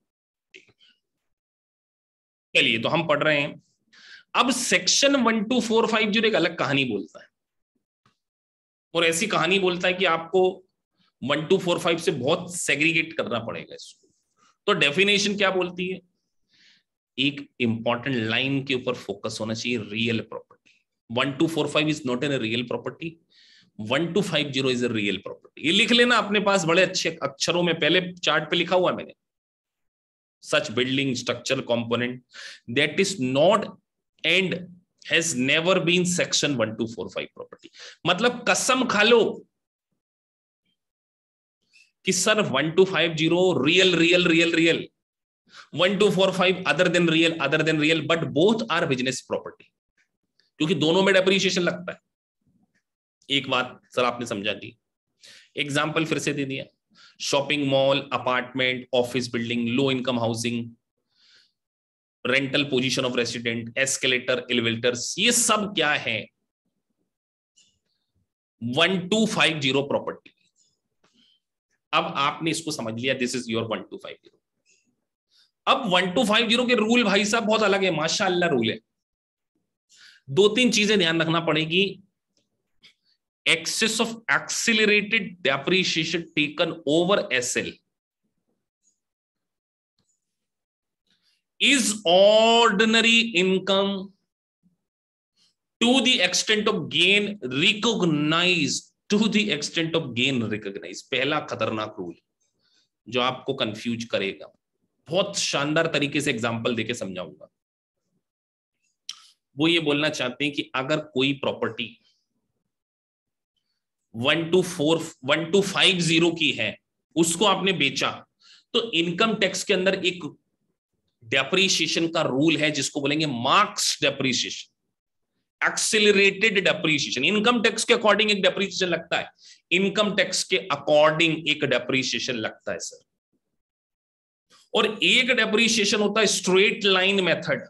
Speaker 1: चलिए तो हम पढ़ रहे हैं। अब सेक्शन 12450 एक अलग कहानी बोलता है, और ऐसी कहानी बोलता है कि आपको 1245 से बहुत सेग्रीगेट करना पड़ेगा इसको। तो डेफिनेशन क्या बोलती है? एक इंपॉर्टेंट लाइन के ऊपर फोकस होना चाहिए, real property. 1245 is not an real property, 1250 is a real property. ये लिख लेना अपने पास बड़े अच्छे अक्षरों में, पहले चार्ट पे लिखा हुआ है मैंने। Such building structural component that is not and has never been section 1245 property। मतलब कसम खा लो कि sir 1250 real real real real, 1245 other than real, but both are business property, क्योंकि दोनों में डेप्रिसिएशन लगता है। एक बात सर आपने समझा दी, एग्जाम्पल फिर से दे दिया। Shopping mall, apartment, office building, low income housing, rental position of resident, escalator, elevators, ये सब क्या है? 1250 प्रॉपर्टी। अब आपने इसको समझ लिया, दिस इज योर 1250। अब 1250 के रूल भाई साहब बहुत अलग है, माशाअल्लाह रूल है। दो तीन चीजें ध्यान रखना पड़ेगी। Excess of accelerated depreciation taken over SL is ordinary income to the extent of gain recognized, to the extent of gain recognized। पहला खतरनाक रूल जो आपको कंफ्यूज करेगा, बहुत शानदार तरीके से एग्जांपल देके समझाऊंगा। वो ये बोलना चाहते हैं कि अगर कोई प्रॉपर्टी 1250 की है, उसको आपने बेचा, तो इनकम टैक्स के अंदर एक डेप्रिसिएशन का रूल है जिसको बोलेंगे marks depreciation, accelerated depreciation. Income tax के अकॉर्डिंग एक डेप्रिसिएशन लगता है, इनकम टैक्स के अकॉर्डिंग एक डेप्रिसिएशन लगता है सर। और एक डेप्रिसिएशन होता है स्ट्रेट लाइन मेथड,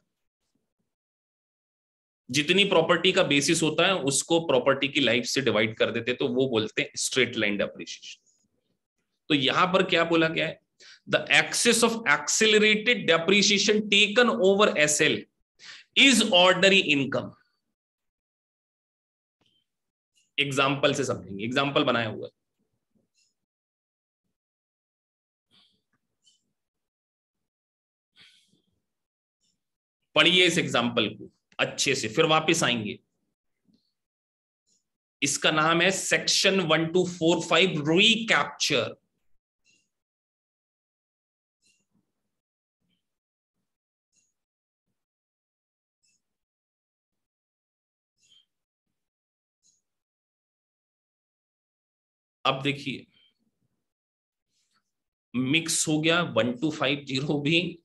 Speaker 1: जितनी प्रॉपर्टी का बेसिस होता है उसको प्रॉपर्टी की लाइफ से डिवाइड कर देते, तो वो बोलते हैं स्ट्रेट लाइन डेप्रिसिएशन। तो यहां पर क्या बोला गया है? The excess of accelerated depreciation taken over SL is ordinary income। Example से समझेंगे, एग्जाम्पल बनाया हुआ है। पढ़िए इस एग्जाम्पल को अच्छे से, फिर वापस आएंगे। इसका नाम है सेक्शन 1245 रिकैप्चर। अब देखिए मिक्स हो गया 1250 भी,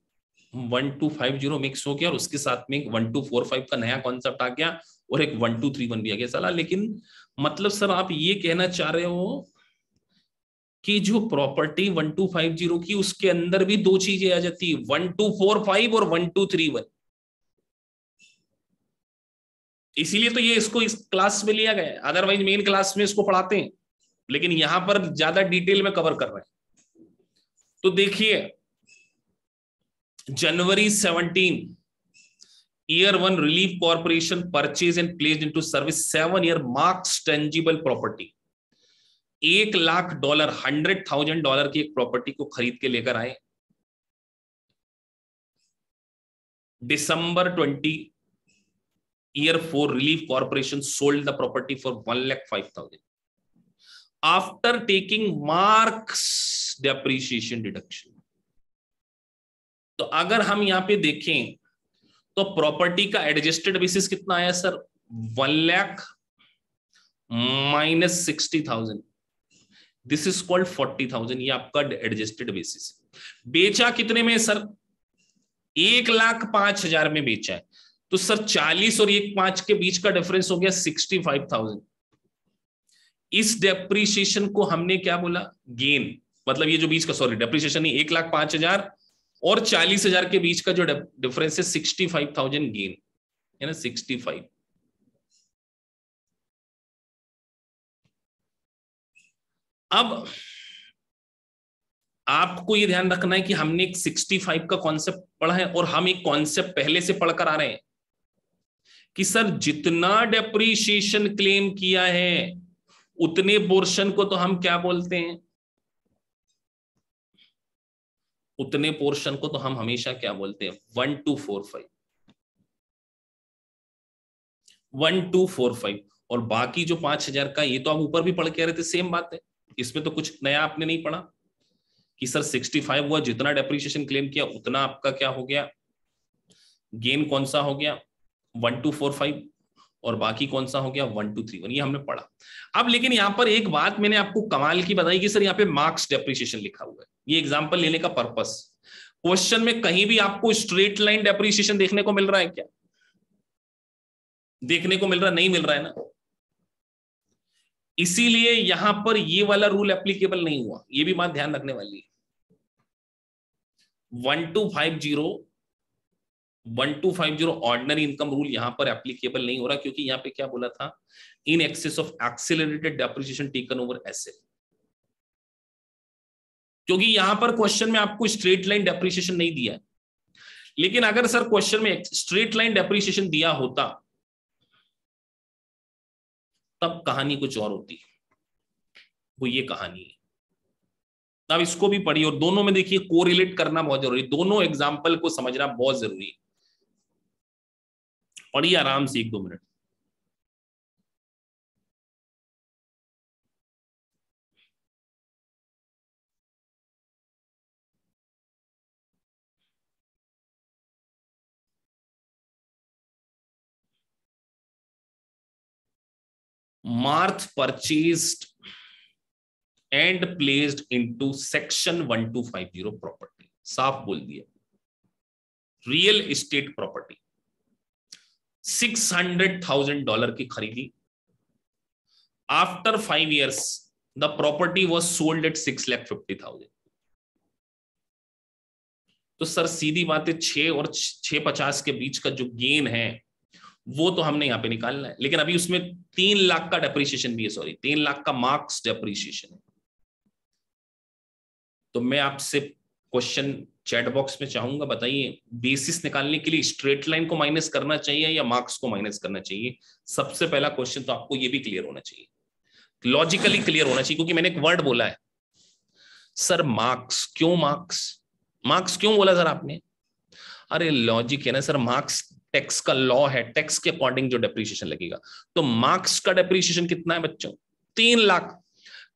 Speaker 1: 1250 मिक्स हो गया, और उसके साथ में 1245 का नया कॉन्सेप्ट आ गया, और एक 1231 भी आ गया साला। लेकिन मतलब सर आप ये कहना चाह रहे हो कि जो प्रॉपर्टी 1250 की, उसके अंदर भी दो चीजें आ जाती है, 1245 और 1231। इसीलिए तो ये इसको इस क्लास में लिया गया है, अदरवाइज मेन क्लास में इसको पढ़ाते हैं, लेकिन यहां पर ज्यादा डिटेल में कवर कर रहे हैं। तो देखिए जनवरी 17 year 1 relief corporation purchase and placed into service 7 year marks tangible property. $1,00,000 $100,000 की एक प्रॉपर्टी को खरीद के लेकर आए। December 20 year 4 relief corporation sold the property for 1,05,000 after taking marks depreciation deduction। तो अगर हम यहां पे देखें तो प्रॉपर्टी का एडजस्टेड बेसिस कितना आया sir? 1 lakh minus 60,000, this is called 40,000। ये आपका एडजस्टेड बेसिस। बेचा कितने में सर? 1,05,000 में बेचा है। तो सर 40 और 1,05,000 के बीच का डिफरेंस हो गया 65,000। इस डेप्रीशिएशन को हमने क्या बोला? गेन। मतलब ये जो बीच का, सॉरी डेप्रीशिएशन नहीं, 1,05,000 और 40,000 के बीच का जो डिफरेंस है 65,000 गेन है ना, 65। अब आपको ये ध्यान रखना है कि हमने एक 65 का कॉन्सेप्ट पढ़ा है और हम एक कॉन्सेप्ट पहले से पढ़कर आ रहे हैं कि सर जितना डेप्रीशिएशन क्लेम किया है उतने पोर्शन को तो हम क्या बोलते हैं? उतने पोर्शन को तो हम हमेशा क्या बोलते हैं? 1245, 1245। और बाकी जो 5,000 का, ये तो आप ऊपर भी पढ़ के आ रहे थे, सेम बात है, इसमें तो कुछ नया आपने नहीं पढ़ा कि सर 65 हुआ, जितना डेप्रीशिएशन क्लेम किया उतना आपका क्या हो गया? गेन कौन सा हो गया? 1245। और बाकी कौन सा हो गया? 1231। ये हमने पढ़ा। अब लेकिन यहां पर एक बात मैंने आपको कमाल की बताई कि सर यहाँ पे मार्क्स डेप्रीशिएशन लिखा हुआ है। ये एग्जांपल लेने का पर्पस, क्वेश्चन में कहीं भी आपको स्ट्रेट लाइन डेप्रीशिएशन देखने को मिल रहा है क्या? देखने को मिल रहा नहीं? मिल रहा है ना। इसीलिए यहां पर ये वाला रूल एप्लीकेबल नहीं हुआ, ये भी बात ध्यान रखने वाली है। 1250 ऑर्डिनरी इनकम रूल यहां पर एप्लीकेबल नहीं हो रहा, क्योंकि यहां पे क्या बोला था? इन excess of accelerated depreciation taken over asset. क्योंकि यहां पर क्वेश्चन में आपको स्ट्रेट लाइन डेप्रिसिएशन नहीं दिया है। लेकिन अगर सर क्वेश्चन में स्ट्रेट लाइन डेप्रिसिएशन दिया होता तब कहानी कुछ और होती। वो ये कहानी है। अब इसको भी पढ़िए और दोनों में देखिए कोरिलेट करना बहुत जरूरी है, दोनों एग्जाम्पल को समझना बहुत जरूरी है। पढ़िए आराम से 1-2 minute. Math purchased and placed into section 1250 property. साफ बोल दिया, रियल एस्टेट प्रॉपर्टी। $600,000 की खरीदी। After 5 years the property was sold at 6,50,000। तो सर सीधी बात है, 6 और 650 के बीच का जो गेन है वो तो हमने यहां पे निकालना है। लेकिन अभी उसमें 3 लाख का डेप्रीशिएशन भी है, सॉरी 3 लाख का मार्क्स डेप्रीशिएशन है। तो मैं आपसे क्वेश्चन चैट बॉक्स में चाहूंगा, बताइए बेसिस निकालने के लिए स्ट्रेट लाइन को माइनस करना चाहिए या मार्क्स को माइनस करना चाहिए? सबसे पहला क्वेश्चन तो आपको ये भी क्लियर होना चाहिए, लॉजिकली क्लियर होना चाहिए, क्योंकि मैंने एक वर्ड बोला है सर मार्क्स। क्यों मार्क्स? मार्क्स क्यों बोला सर आपने? अरे लॉजिक है ना सर, मार्क्स टैक्स का लॉ है, टैक्स के अकॉर्डिंग जो डेप्रीशिएशन लगेगा। तो मार्क्स का डेप्रीशिएशन कितना है बच्चों? 3 लाख।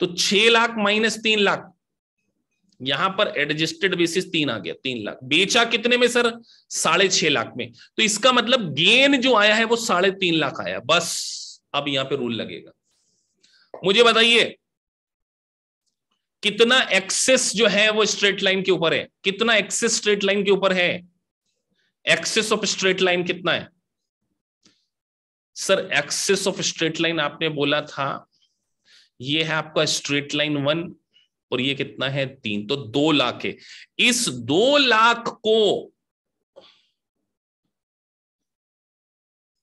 Speaker 1: तो 6 लाख माइनस 3 लाख, यहां पर एडजस्टेड बेसिस 3 आ गया, 3 लाख। बेचा कितने में सर? 6.5 लाख में। तो इसका मतलब गेन जो आया है वो 3.5 लाख आया। बस अब यहां पे रूल लगेगा। मुझे बताइए कितना एक्सेस जो है वो स्ट्रेट लाइन के ऊपर है? कितना एक्सेस स्ट्रेट लाइन के ऊपर है? एक्सेस ऑफ स्ट्रेट लाइन कितना है sir? Excess of straight line आपने बोला था ये है आपका स्ट्रेट लाइन 1 और ये कितना है 3, तो 2 लाख है। इस 2 लाख को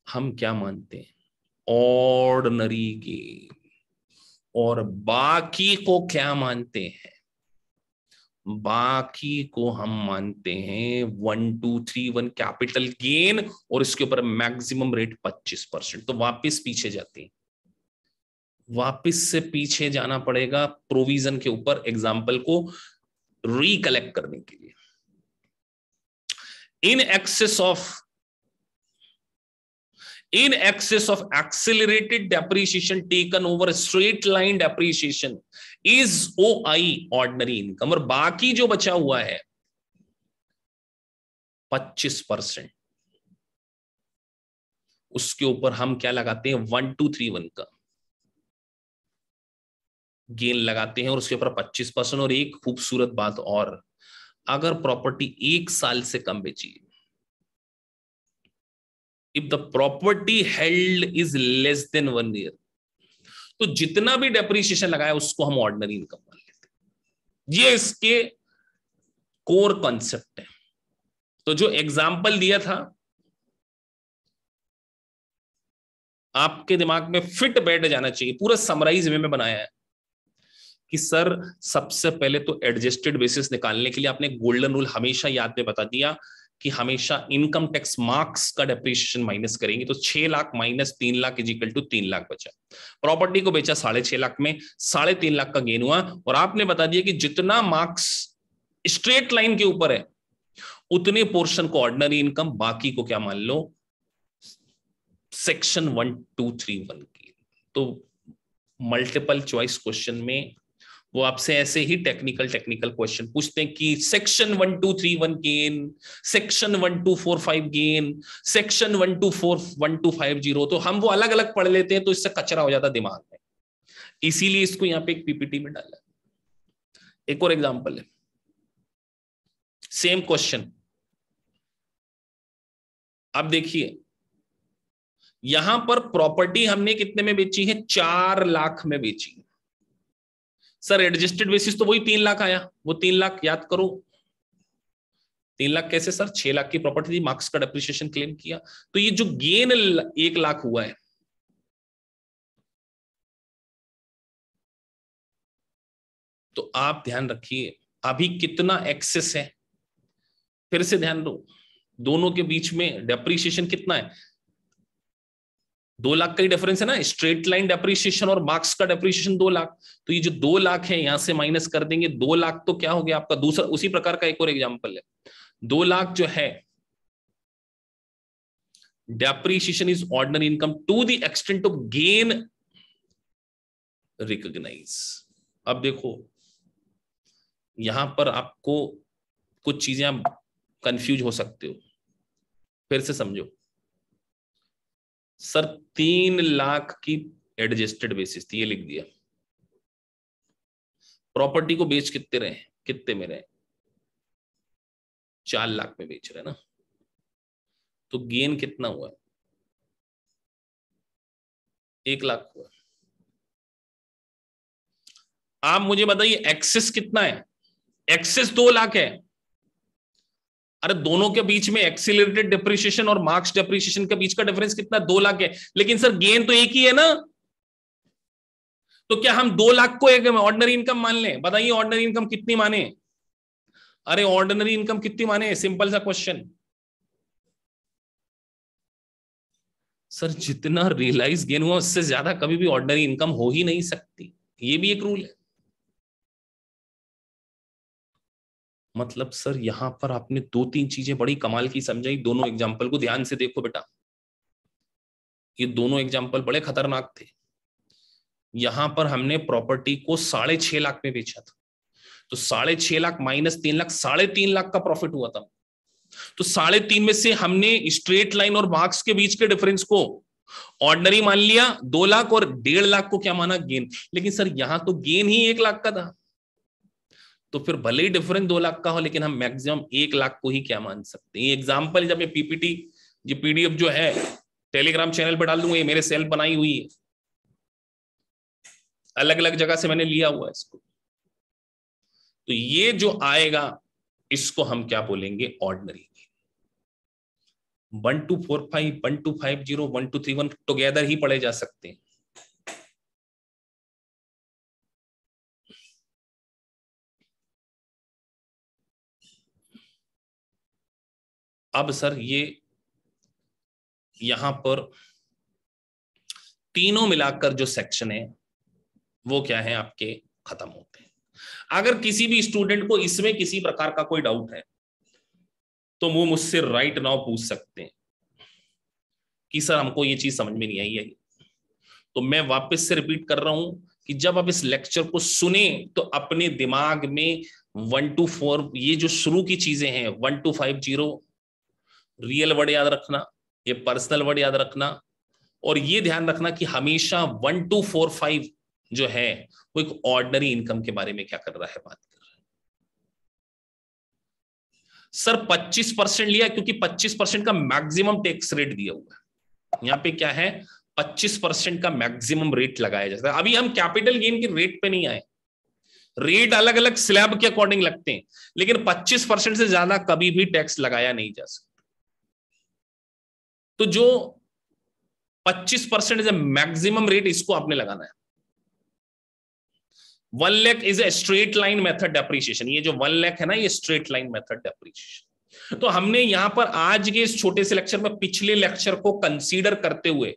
Speaker 1: हम क्या मानते हैं? Ordinary gain. और बाकी को क्या मानते हैं? बाकी को हम मानते हैं 1231 कैपिटल गेन और इसके ऊपर मैक्सिमम रेट 25%। तो वापस पीछे जाते हैं, वापस से पीछे जाना पड़ेगा प्रोविजन के ऊपर एग्जाम्पल को रिकलेक्ट करने के लिए। इन excess of accelerated depreciation taken over straight line depreciation is OI ordinary income। और बाकी जो बचा हुआ है 25%। उसके ऊपर हम क्या लगाते हैं 1231 का गेन लगाते हैं और उसके ऊपर 25%। और एक खूबसूरत बात और, अगर प्रॉपर्टी 1 साल से कम बेची, if the property held is less then 1 year, तो जितना भी डेप्रिसिएशन लगाया उसको हम ऑर्डिनरी इनकम मान लेते हैं। ये इसके कोर कॉन्सेप्ट है। तो जो एग्जाम्पल दिया था आपके दिमाग में फिट बैठ जाना चाहिए, पूरा समराइज में बनाया है कि सर सबसे पहले तो एडजस्टेड बेसिस निकालने के लिए आपने गोल्डन रूल हमेशा याद में बता दिया कि हमेशा इनकम टैक्स मार्क्स का डेप्रिसिएशन माइनस करेंगे। तो 6 lakh minus 3 lakh is equal to 3 lakh बचा। प्रॉपर्टी को बेचा 6.5 लाख में, 3.5 लाख का गेन हुआ। और आपने बता दिया कि जितना मार्क्स स्ट्रेट लाइन के ऊपर है उतने पोर्शन को ऑर्डिनरी इनकम, बाकी को क्या मान लो सेक्शन 1231 की। तो मल्टीपल चॉइस क्वेश्चन में वो आपसे ऐसे ही टेक्निकल क्वेश्चन पूछते हैं कि section 1231 gain, section 1245 gain, section 1250। तो हम वो अलग अलग पढ़ लेते हैं, तो इससे कचरा हो जाता दिमाग में, इसीलिए इसको यहां पे एक पीपीटी में डाला। एक और एग्जांपल है, सेम क्वेश्चन। अब देखिए यहां पर प्रॉपर्टी हमने कितने में बेची है, 4 लाख में बेची। सर एडजस्टेड बेसिस तो वही 3 लाख आया, वो 3 लाख याद करो। 3 लाख कैसे सर, 6 लाख की प्रॉपर्टी थी, मार्क्स का डेप्रिसिएशन क्लेम किया, तो ये जो गेन 1 लाख हुआ है, तो आप ध्यान रखिए अभी कितना एक्सेस है। फिर से ध्यान दो, दोनों के बीच में डेप्रिसिएशन कितना है, 2 लाख का ही डिफरेंस है ना, स्ट्रेट लाइन डेप्रिसिएशन और मार्क्स का डेप्रिसिएशन 2 लाख। तो ये जो 2 लाख है यहां से माइनस कर देंगे, 2 लाख तो क्या हो गया आपका दूसरा। उसी प्रकार का एक और एग्जांपल है, 2 लाख जो है depreciation is ordinary income to the extent of gain recognise. अब देखो यहां पर आपको कुछ चीजें आप कंफ्यूज हो सकते हो, फिर से समझो। सर 3 लाख की एडजस्टेड बेसिस थी, ये लिख दिया। प्रॉपर्टी को बेच कितने रहे, कितने में रहे, 4 लाख में बेच रहे ना, तो गेन कितना हुआ, 1 लाख हुआ। आप मुझे बताइए एक्सेस कितना है, एक्सेस 2 लाख है। अरे दोनों के बीच में एक्सीलरेटेड डिप्रिसिएशन और मार्क्स डिप्रिसिएशन के बीच का डिफरेंस कितना, 2 लाख है। लेकिन सर गेन तो एक ही है ना, तो क्या हम 2 लाख को एक ऑर्डिनरी इनकम मान लें? बताइए ऑर्डिनरी इनकम कितनी माने, अरे ऑर्डिनरी इनकम कितनी माने, सिंपल सा क्वेश्चन। सर जितना रियलाइज गेन हुआ उससे ज्यादा कभी भी ऑर्डिनरी इनकम हो ही नहीं सकती, ये भी एक रूल है। मतलब सर यहां पर आपने 2-3 चीजें बड़ी कमाल की समझाई। दोनों एग्जाम्पल को ध्यान से देखो बेटा, ये दोनों एग्जाम्पल बड़े खतरनाक थे। यहां पर हमने प्रॉपर्टी को 6.5 लाख में बेचा था, तो 6.5 लाख माइनस 3 लाख, 3.5 लाख का प्रॉफिट हुआ था। तो 3.5 में से हमने स्ट्रेट लाइन और मार्क्स के बीच के डिफरेंस को ऑर्डिनरी मान लिया 2 लाख, और 1.5 लाख को क्या माना, गेन। लेकिन सर यहां तो गेन ही 1 लाख का था, तो फिर भले ही डिफरेंस 2 लाख का हो, लेकिन हम मैक्सिमम 1 लाख को ही क्या मान सकते हैं। एग्जाम्पल जब ये पीपीटी, ये पीडीएफ जो है टेलीग्राम चैनल पर डाल दूंगा, ये मेरे सेल्फ बनाई हुई है, अलग अलग जगह से मैंने लिया हुआ है इसको। तो ये जो आएगा इसको हम क्या बोलेंगे, ऑर्डिनरी। 1245, 1250, 1231 टुगेदर ही पढ़े जा सकते हैं। अब सर ये यहां पर तीनों मिलाकर जो सेक्शन है वो क्या है आपके, खत्म होते हैं। अगर किसी भी स्टूडेंट को इसमें किसी प्रकार का कोई डाउट है तो वो मुझसे राइट नाउ पूछ सकते हैं कि सर हमको ये चीज समझ में नहीं आई है। तो मैं वापस से रिपीट कर रहा हूं कि जब आप इस लेक्चर को सुने तो अपने दिमाग में 1 to 4 ये जो शुरू की चीजें हैं, 1250 रियल वर्ड याद रखना, ये पर्सनल वर्ड याद रखना, और ये ध्यान रखना कि हमेशा 1 2 4 5 जो है वो एक ऑर्डिनरी इनकम के बारे में क्या कर रहा है, बात कर रहा है। सर 25% लिया क्योंकि 25% का मैक्सिमम टैक्स रेट दिया हुआ है। यहां पे क्या है, 25% का मैक्सिमम रेट लगाया जाता है। अभी हम कैपिटल गेन के रेट पे नहीं आए, रेट अलग अलग स्लैब के अकॉर्डिंग लगते हैं, लेकिन 25% से ज्यादा कभी भी टैक्स लगाया नहीं जा सकता। तो जो 25% इज मैक्सिमम रेट, इसको आपने लगाना है। 1 lakh is a straight line method depreciation. ये जो 1 लाख है ना, ये स्ट्रेट लाइन मेथड डेप्रिसिएशन। तो हमने यहां पर आज के इस छोटे से लेक्चर में पिछले लेक्चर को कंसीडर करते हुए,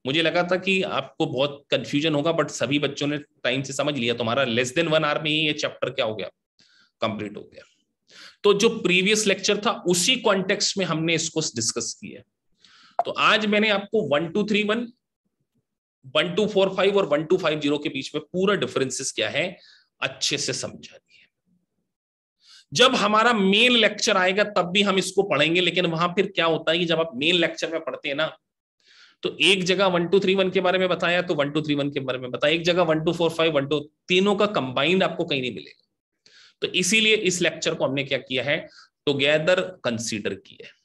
Speaker 1: मुझे लगा था कि आपको बहुत कंफ्यूजन होगा, बट सभी बच्चों ने टाइम से समझ लिया। तुम्हारा लेस देन 1 आवर में ही ये चैप्टर क्या हो गया, कंप्लीट हो गया। तो जो प्रीवियस लेक्चर था उसी कॉन्टेक्स्ट में हमने इसको डिस्कस किया। तो आज मैंने आपको 1 2 3 1 1 2 4 5 और 1 2 5 0 के बीच में पूरा डिफरेंसेस क्या है अच्छे से समझा दिए। जब हमारा मेन लेक्चर आएगा तब भी हम इसको पढ़ेंगे, लेकिन वहां फिर क्या होता है कि जब आप मेन लेक्चर में पढ़ते हैं ना, तो एक जगह 1 2 3 1 के बारे में बताया तो 1 2 3 1 के बारे में बताया, एक जगह 1 2 4 5 1 2, तीनों का कंबाइंड आपको कहीं नहीं मिलेगा। तो इसीलिए इस लेक्चर को हमने क्या किया है, टुगेदर कंसीडर किया है।